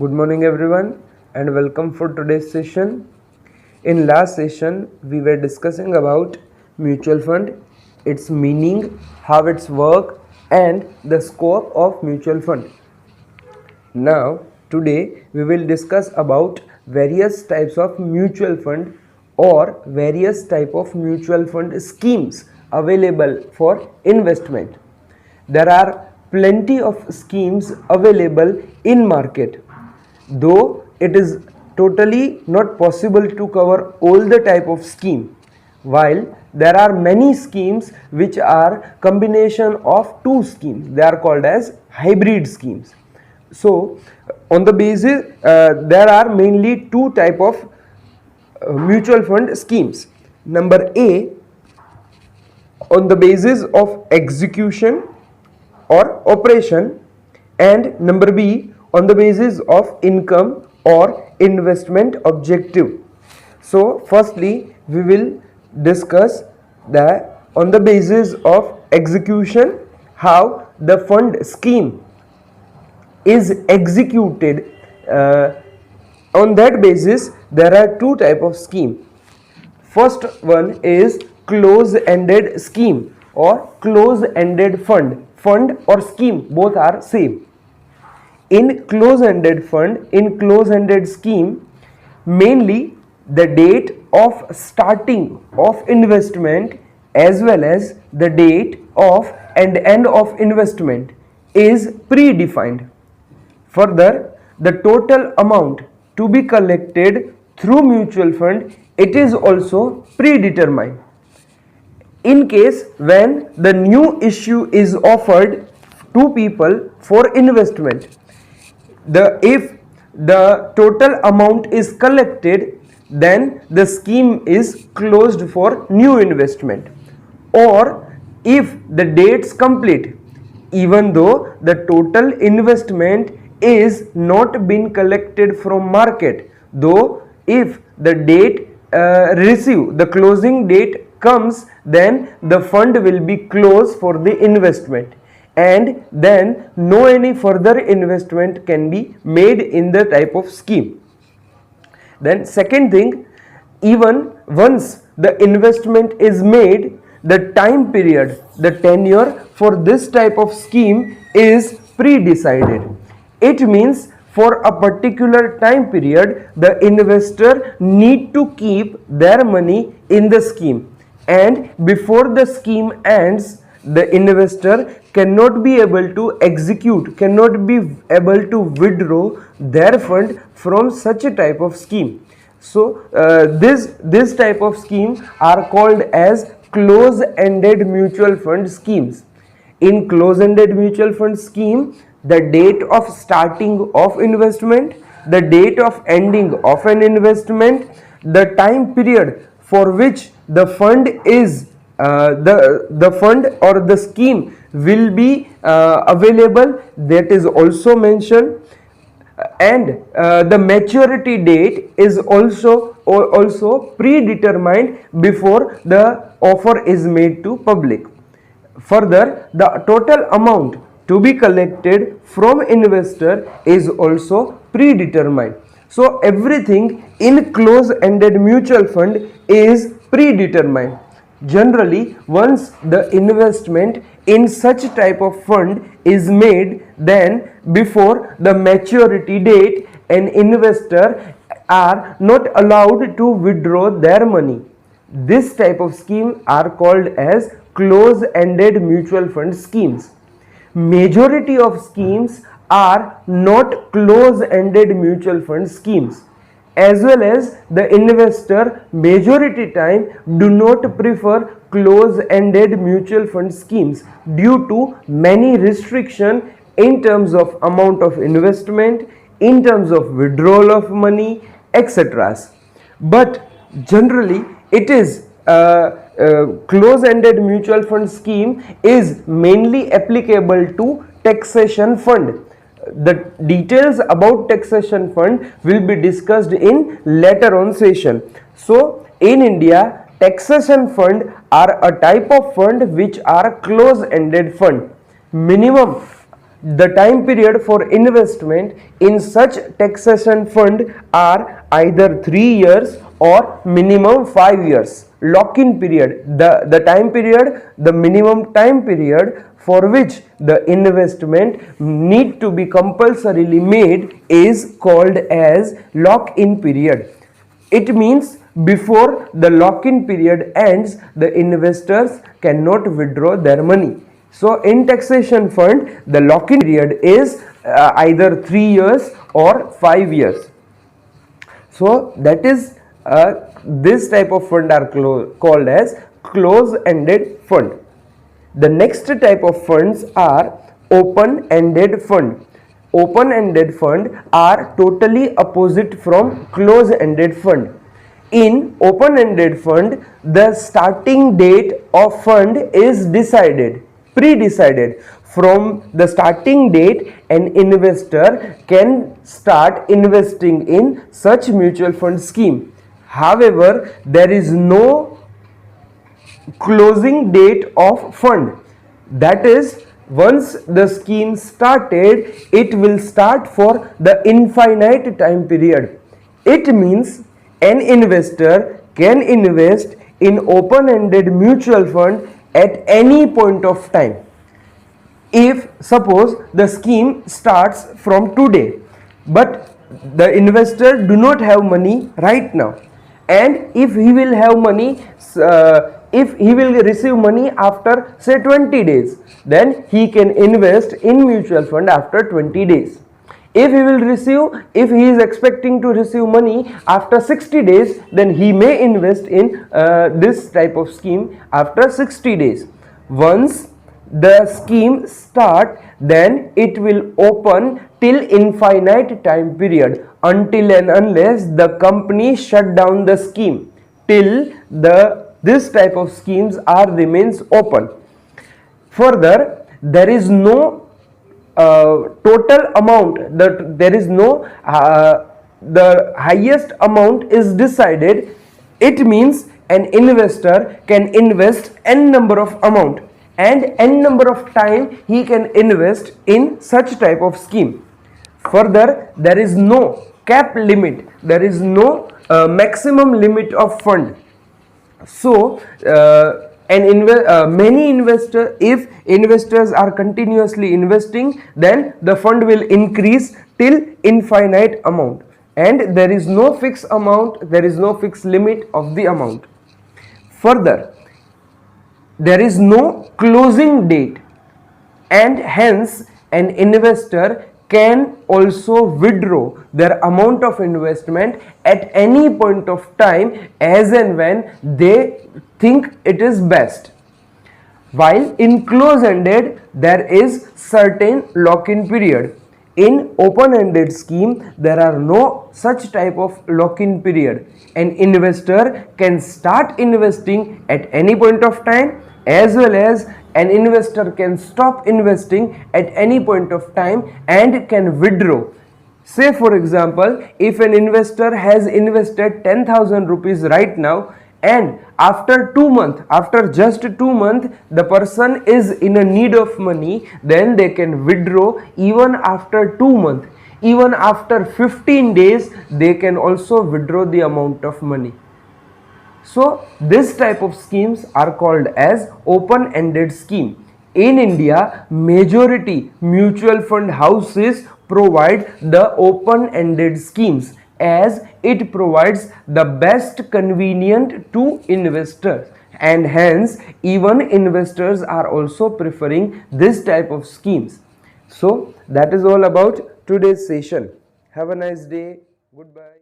Good morning everyone and welcome for today's session. In last session we were discussing about mutual fund, its meaning, how it's work and the scope of mutual fund. Now today we will discuss about various types of mutual fund or various type of mutual fund schemes available for investment. There are plenty of schemes available in market, though it is totally not possible to cover all the type of scheme, while there are many schemes which are combination of two schemes. They are called as hybrid schemes. So on the basis there are mainly two type of mutual fund schemes. Number A, on the basis of execution or operation, and number B, on the basis of income or investment objective. So firstly we will discuss that on the basis of execution, how the fund scheme is executed. On that basis there are two type of scheme. First one is close-ended scheme or close-ended fund. Fund or scheme both are same. In close-ended fund, in close-ended scheme, mainly the date of starting of investment as well as the date of and end of investment is predefined. Further, the total amount to be collected through mutual fund, it is also predetermined. In case when the new issue is offered to people for investment, if the total amount is collected, then the scheme is closed for new investment. Or if the dates complete, even though the total investment is not been collected from market, though if the date the closing date comes, then the fund will be closed for the investment, and then no any further investment can be made in the type of scheme. Then second thing, even once the investment is made, the time period, the tenure for this type of scheme is pre-decided. It means for a particular time period the investor need to keep their money in the scheme, and before the scheme ends the investor cannot be able to execute, cannot be able to withdraw their fund from such a type of scheme. So this type of scheme are called as close-ended mutual fund schemes. In close-ended mutual fund scheme, the date of starting of investment, the date of ending of an investment, the time period for which the fund is the fund or the scheme will be available, that is also mentioned, and the maturity date is also predetermined before the offer is made to public. Further, the total amount to be collected from investor is also predetermined. So everything in close-ended mutual fund is predetermined. Generally, once the investment in such type of fund is made, then before the maturity date an investor are not allowed to withdraw their money. This type of scheme are called as close-ended mutual fund schemes. Majority of schemes are not close-ended mutual fund schemes, as well as the investor majority time do not prefer close-ended mutual fund schemes due to many restrictions in terms of amount of investment, in terms of withdrawal of money, etc. But generally it is close-ended mutual fund scheme is mainly applicable to taxation fund. The details about taxation fund will be discussed in later on session. So in India, taxation fund are a type of fund which are close-ended fund. Minimum the time period for investment in such taxation fund are either 3 years or minimum 5 years. Lock-in period, the time period, the minimum time period for which the investment need to be compulsorily made is called as lock-in period. It means before the lock-in period ends, the investors cannot withdraw their money. So in taxation fund, the lock-in period is either 3 years or 5 years. So that is this type of fund are called as close-ended fund. The next type of funds are open-ended fund. Open-ended fund are totally opposite from close-ended fund. In open-ended fund, the starting date of fund is decided, pre-decided. From the starting date, an investor can start investing in such mutual fund scheme. However, there is no closing date of fund. That is, once the scheme started, it will start for the infinite time period. It means an investor can invest in open-ended mutual fund at any point of time. If suppose the scheme starts from today, but the investor do not have money right now, and if he will have money, if he will receive money after say 20 days, then he can invest in mutual fund after 20 days. If he is expecting to receive money after 60 days, then he may invest in this type of scheme after 60 days. Once the scheme start, then it will open till infinite time period, until and unless the company shut down the scheme. Till this type of schemes remains open. Further, there is no total amount, that there is no the highest amount is decided. It means an investor can invest n number of amount and n number of time he can invest in such type of scheme. Further, there is no cap limit, there is no maximum limit of fund. So many investors, if investors are continuously investing, then the fund will increase till infinite amount, and there is no fixed amount, there is no fixed limit of the amount. Further, there is no closing date, and hence an investor can also withdraw their amount of investment at any point of time as and when they think it is best. While in close-ended, there is certain lock-in period. In open-ended scheme, there are no such type of lock-in period. An investor can start investing at any point of time, as well as an investor can stop investing at any point of time and can withdraw. Say for example, if an investor has invested 10,000 rupees right now, and after 2 months, after just 2 months, the person is in a need of money, then they can withdraw even after 2 months. Even after 15 days, they can also withdraw the amount of money. So this type of schemes are called as open-ended scheme. In India, majority mutual fund houses provide the open-ended schemes, as it provides the best convenient to investors, and hence even investors are also preferring this type of schemes. So that is all about today's session. Have a nice day. Goodbye.